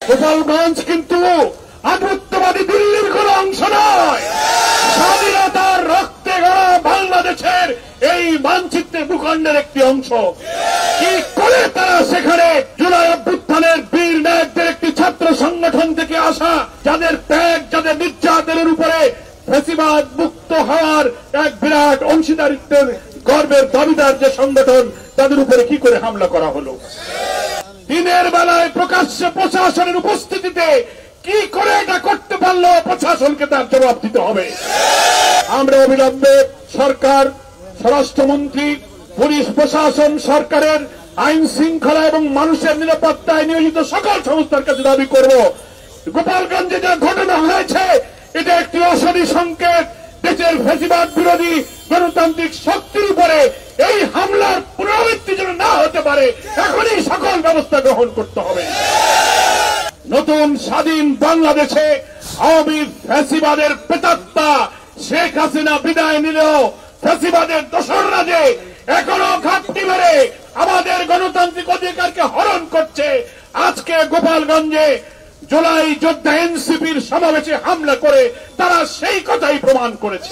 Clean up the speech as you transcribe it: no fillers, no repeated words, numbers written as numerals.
গোপালগঞ্জ কিন্তু আধিপত্যবাদী দিল্লির কোন অংশ নয়, স্বাধীনতার রক্তে গড়া বাংলাদেশের এই মানচিত্রে ভূখণ্ডের একটি অংশ। কি করে তারা সেখানে জুলাই অভ্যুত্থানের বীর নায়কদের একটি ছাত্র সংগঠন থেকে আসা, যাদের ত্যাগ, যাদের নির্যাতনের উপরে ফ্যাসিবাদ মুক্ত হওয়ার এক বিরাট অংশীদারিত্বের গর্বের দাবিদার যে সংগঠন, তাদের উপরে কি করে হামলা করা হলো? দিনের বেলায় প্রকাশ্যে প্রশাসনের উপস্থিতিতে কি করে এটা করতে পারলো, প্রশাসনকে তার জবাব দিতে হবে। আমরা অবিলম্বে সরকার, স্বরাষ্ট্রমন্ত্রী, পুলিশ প্রশাসন, সরকারের আইন শৃঙ্খলা এবং মানুষের নিরাপত্তায় নিয়োজিত সকল সংস্থার কাছে দাবি করব, গোপালগঞ্জে যে ঘটনা হয়েছে এটা একটি অশনি সংকেত। দেশের ফ্যাসিবাদ বিরোধী গণতান্ত্রিক শক্তির উপরে এই হামলার পুনরাবৃত্তি যেন না হতে পারে, এখনই সকল ব্যবস্থা গ্রহণ করতে হবে। নতুন স্বাধীন বাংলাদেশে আওয়ামী ফ্যাসিবাদের প্রেতাত্মা শেখ হাসিনা বিদায় নিলেও ফ্যাসিবাদের দোসররা যে এখনো ঘাটতি মেরে আমাদের গণতান্ত্রিক অধিকারকে হরণ করছে, আজকে গোপালগঞ্জে জুলাই যোদ্ধা এনসিপির সমাবেশে হামলা করে তারা সেই কথাই প্রমাণ করেছে।